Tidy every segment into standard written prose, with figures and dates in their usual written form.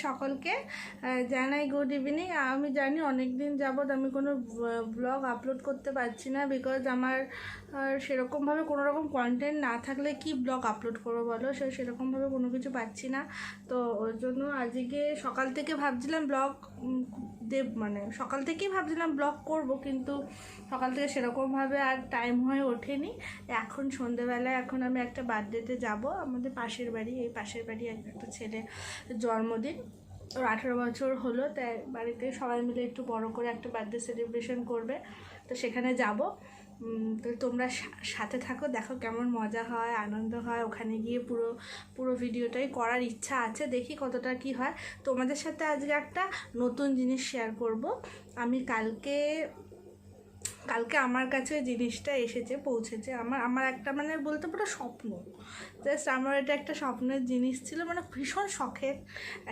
সকলকে জানাই good evening. আমি জানি অনেক দিন যাবৎ আমি কোনো ব্লগ আপলোড করতে পারছি না, বিকজ আমার সেরকমভাবে কোনো রকম কন্টেন্ট না থাকলে কি ব্লগ আপলোড করবো বলো। সেরকমভাবে কোনো কিছু পাচ্ছি না, তো ওর জন্য আজকে সকাল থেকে ভাবছিলাম ব্লগ সকাল থেকেই ভাবছিলাম ব্লগ করব, কিন্তু সকাল থেকে সেরকমভাবে আর টাইম হয়ে ওঠেনি। এখন সন্ধেবেলায় এখন আমি একটা বার্থডেতে যাব, আমাদের পাশের বাড়ি, এই পাশের বাড়ি একটা ছেলে জন্মদিন, ওর 18 বছর হলো, তাই বাড়িতে সবাই মিলে একটু বড় করে একটা বার্থডে সেলিব্রেশন করবে, তো সেখানে যাব। তো তোমরা সাথে থাকো, দেখো কেমন মজা হয়, আনন্দ হয়। ওখানে গিয়ে পুরো ভিডিওটাই করার ইচ্ছা আছে, দেখি কতটা কি হয়। তোমাদের সাথে আজকে একটা নতুন জিনিস শেয়ার করব। আমি কালকে আমার কাছে ওই জিনিসটা পৌঁছেছে। আমার একটা বলতে পারো স্বপ্ন, জাস্ট আমার এটা একটা স্বপ্নের জিনিস ছিল, ভীষণ শখের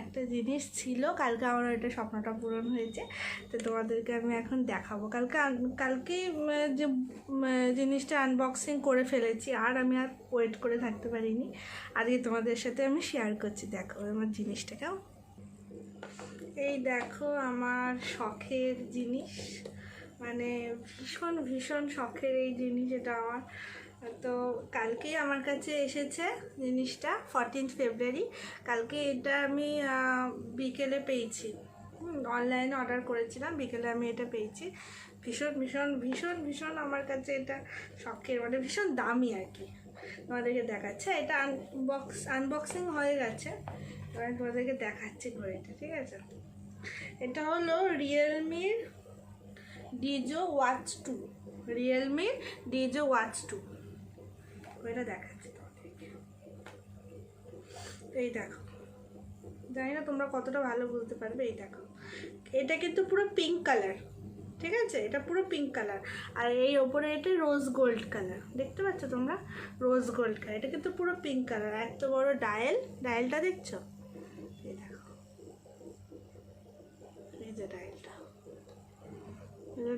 একটা জিনিস ছিল। কালকে আমার এটা স্বপ্নটা পূরণ হয়েছে, তো তোমাদেরকে আমি এখন দেখাবো। কালকেই যে জিনিসটা আনবক্সিং করে ফেলেছি, আর আমি আর ওয়েট করে থাকতে পারিনি। আজকে তোমাদের সাথে আমি শেয়ার করছি, দেখো আমার জিনিসটা কেমন। এই দেখো আমার শখের জিনিস, ভীষণ ভীষণ শখের এই জিনিস এটা আমার। তো কালকেই আমার কাছে এসেছে জিনিসটা, 14 ফেব্রুয়ারি। কালকে এটা আমি বিকেলে পেয়েছি, অনলাইনে অর্ডার করেছিলাম, বিকেলে আমি এটা পেয়েছি। ভীষণ ভীষণ ভীষণ ভীষণ আমার কাছে এটা শখের, ভীষণ দামি আর কি। তোমাদেরকে দেখাচ্ছে, এটা আনবক্সিং হয়ে গেছে, এবার তোমাদেরকে দেখাচ্ছি ঘড়িটা, ঠিক আছে। এটা হলো রিয়েলমির ডিজো ওয়াচ 2, রিয়েলমির ডিজো ওয়াচ 2, ওইটা দেখাচ্ছি তোমাদেরকে। এই দেখো, জানি না তোমরা কতটা ভালো বুঝতে পারবে। এই দেখো, এটা কিন্তু পুরো পিঙ্ক কালার, ঠিক আছে, এটা পুরো পিঙ্ক কালার, আর এই ওপরে এটা রোজ গোল্ড কালার, দেখতে পাচ্ছ তোমরা, রোজ গোল্ড কালার। এটা কিন্তু পুরো পিঙ্ক কালার, এত বড় ডায়ালটা দেখছো, এই দেখো, এই যে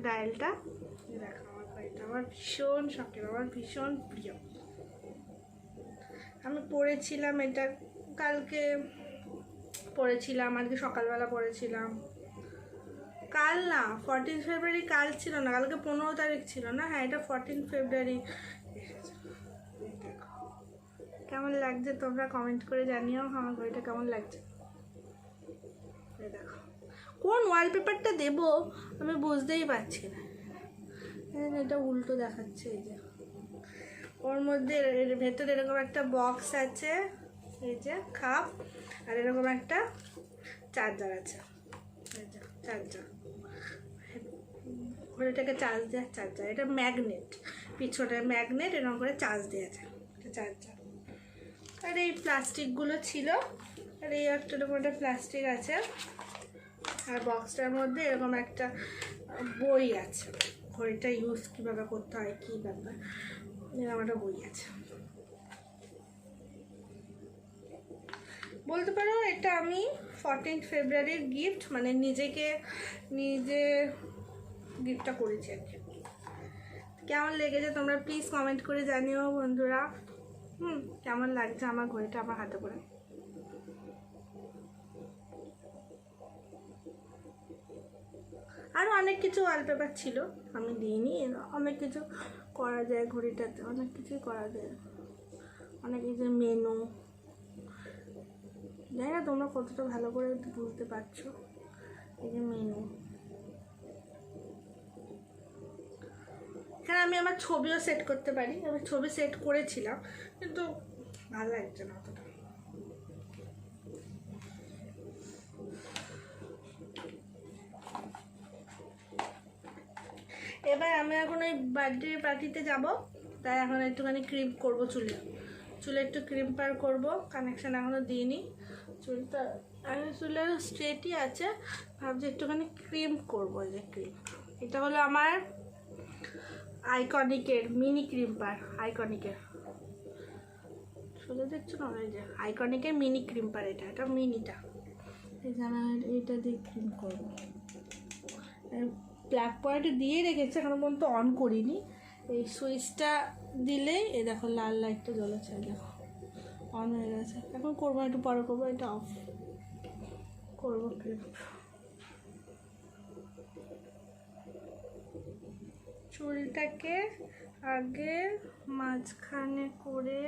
ডায়ালটা দেখো। এটা আমার ভীষণ শখের, আমার ভীষণ প্রিয়। আমি পড়েছিলাম এটা, কালকে পড়েছিলাম, আজকে সকালবেলা পড়েছিলাম। কাল না, 14 ফেব্রুয়ারি কাল ছিল না, কালকে 15 তারিখ ছিল না, হ্যাঁ এটা 14 ফেব্রুয়ারি এসেছে। কেমন লাগছে তোমরা কমেন্ট করে জানিও আমার ঘড়িটা কেমন লাগছে। দেখো, কোন ওয়ালপেপারটা দেবো আমি বুঝতেই পারছি না, এটা উল্টো দেখাচ্ছে। এই যে ওর মধ্যে ভেতরে এরকম একটা বক্স আছে, এই যে খাপ, আর এরকম একটা চার্জার আছে, এই যে চার্জার, ঘড়িটাকে চার্জ দেওয়ার চার্জার। এটা ম্যাগনেট, পিছনে ম্যাগনেট, এরকম করে চার্জ দেওয়া যায় এটা চার্জার। আর এই প্লাস্টিকগুলো ছিল, আর এই একটা এরকম একটা প্লাস্টিক আছে, আর বক্সটার মধ্যে এরকম একটা বই আছে, ঘড়িটা ইউজ কীভাবে করতে হয় কী ব্যাপার, এরকম একটা বই আছে। বলতে পারো এটা আমি 14 ফেব্রুয়ারির গিফট, নিজে গিফটটা করেছি আর কি। কেমন লেগেছে তোমরা প্লিজ কমেন্ট করে জানিও বন্ধুরা। কেমন লাগছে আমার ঘড়িটা আমার হাতে করে। আরও অনেক কিছু ওয়ালপেপার ছিল, আমি দিইনি। অনেক কিছু করা যায় ঘড়িটাতে, অনেক কিছুই করা যায়, অনেক কিছু মেনু, জানি না তোমরা কতটা ভালো করে বুঝতে পারছো। এই যে মেনু, এখানে আমি আমার ছবিও সেট করতে পারি, আমি ছবি সেট করেছিলাম, কিন্তু ভালো লাগছে না অতটা। এবার আমি এখন ওই বার্থডে পার্টিতে যাব, তাই এখন একটুখানি ক্রিম করবো চুলে একটু ক্রিম পার করবো, কানেকশান এখনও দিইনি। চুলের স্ট্রেটই আছে, ভাবছি একটুখানি ক্রিম করবো। এই যে ক্রিম, এটা হলো আমার আইকনিকের মিনি ক্রিম পার, আইকনিকের, সোজা দেখছো না, এই যে আইকনিকের মিনি ক্রিম পার, এটা মিনিটা। এই যে আমি এইটা দিয়ে ক্রিম করবো, ব্ল্যাক পয়েন্ট দিয়ে রেখেছি, এখনো পর্যন্ত অন করিনি। এই সুইচটা দিলেই এই দেখো লাল লাইটটা জ্বলেছে, দেখো অন হয়ে গেছে। এখন করবো, একটু পরে করবো, এটা অফ। করবো ক্লিপ। চুলটাকে আগে মাঝখানে করে,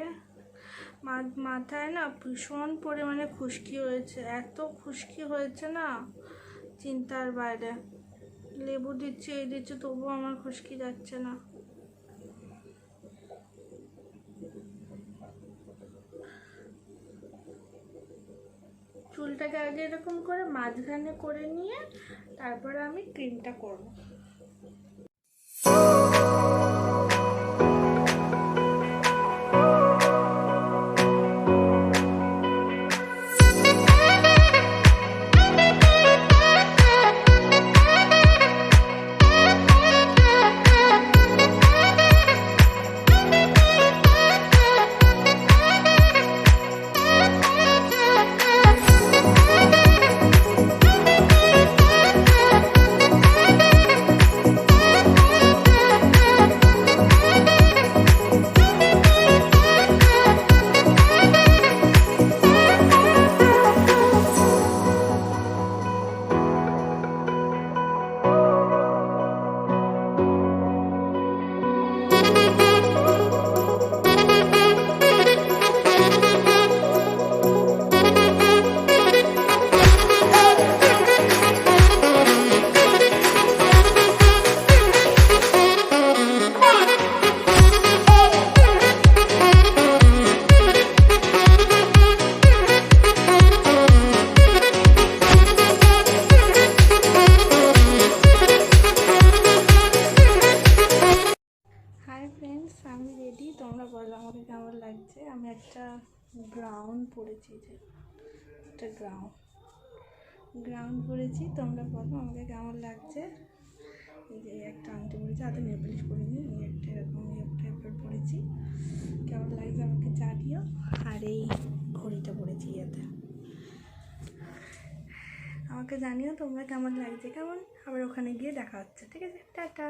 মাথায় না ভীষণ পরিমাণে খুশকি হয়েছে, এত খুশকি হয়েছে না চিন্তার বাইরে। লেবু দিচ্ছে এই দিচ্ছে তবুও আমার খুশকি যাচ্ছে না। চুলটাকে আগে এরকম করে মাঝখানে করে নিয়ে তারপরে আমি ক্রিমটা করবো। আমি রেডি, তোমরা বলো আমাকে কেমন লাগছে। আমি একটা গ্রাউন্ড পরেছি, যে একটা গ্রাউন্ড পরেছি, তোমরা বলো আমাকে কেমন লাগছে। এই যে একটা আংটি পরেছি, হাতে নেল পালিশ করিনি, এই একটা এরকম টাইপের পরেছি, কেমন লাগছে আমাকে জানিও। আর এই ঘড়িটা পরেছি ইয়াতে, আমাকে জানিও তোমরা কেমন লাগছে। কেমন আবার ওখানে গিয়ে দেখা হচ্ছে, ঠিক আছে, টাটা।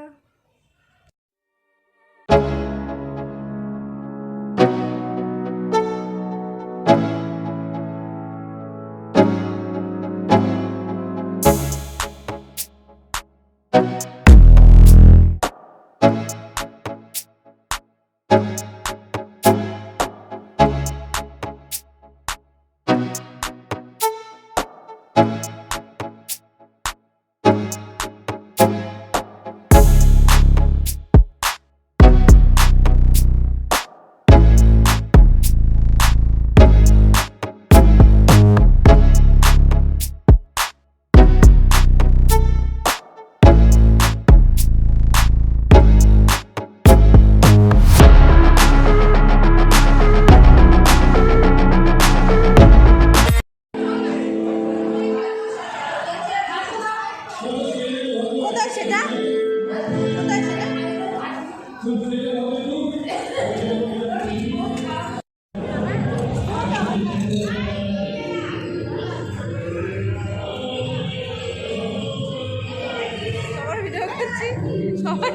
সবাই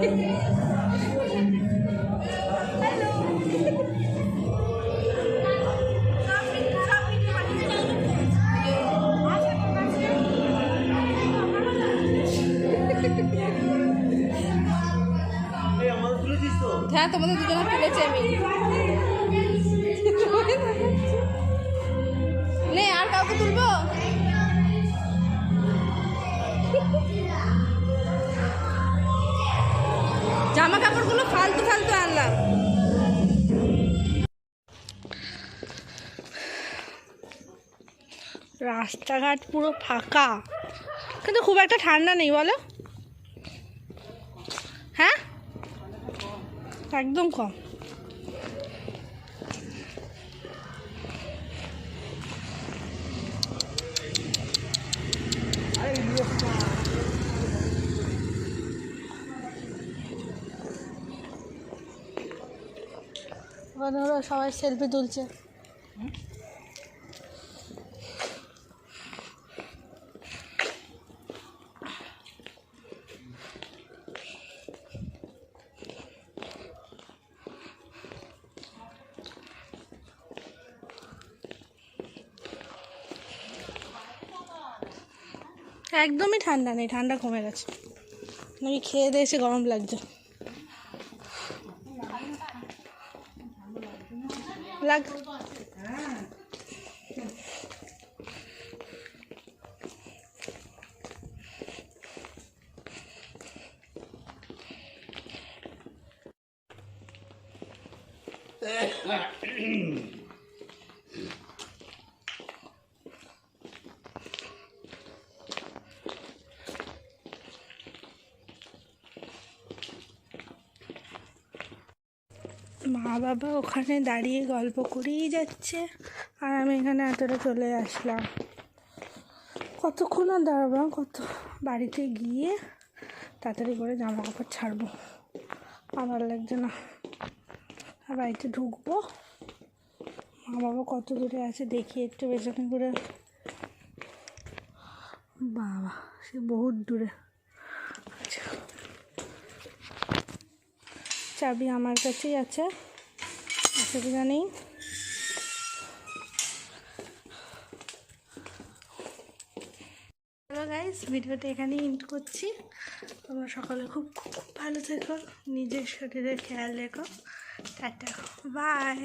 হ্যাঁ তোমাদের দুজনে তুলেছি আমি। নে আর কাউকে তুলবো? জামা কাপড়গুলো ফালতু ফালতু আনলাম। রাস্তাঘাট পুরো ফাঁকা, কিন্তু খুব একটা ঠান্ডা নেই বলো। হ্যাঁ একদম কম। সবাই সেলফি তুলছে। একদমই ঠান্ডা নেই, ঠান্ডা কমে গেছে। নাকি খেয়ে দিয়ে এসে গরম লাগছে। লাগ মা বাবা ওখানে দাঁড়িয়ে গল্প করেই যাচ্ছে, আর আমি এখানে এতটা চলে আসলাম। কতক্ষণ আর দাঁড়াবো, কত বাড়িতে গিয়ে তাড়াতাড়ি করে জামা কাপড় ছাড়বো, আমার লাগছে না। আর বাড়িতে ঢুকবো, মা বাবা কত দূরে আছে দেখি একটু পেছনে করে। বাবা সে বহুত দূরে। আচ্ছা, চাবি আমার কাছেই আছে, অসুবিধা নেই। হ্যালো গাইস, ভিডিওটা এখানেই এন্ড করছি। তোমরা সকালে খুব খুব ভালো থেকো, নিজের শরীরের খেয়াল রেখো। Tata, by.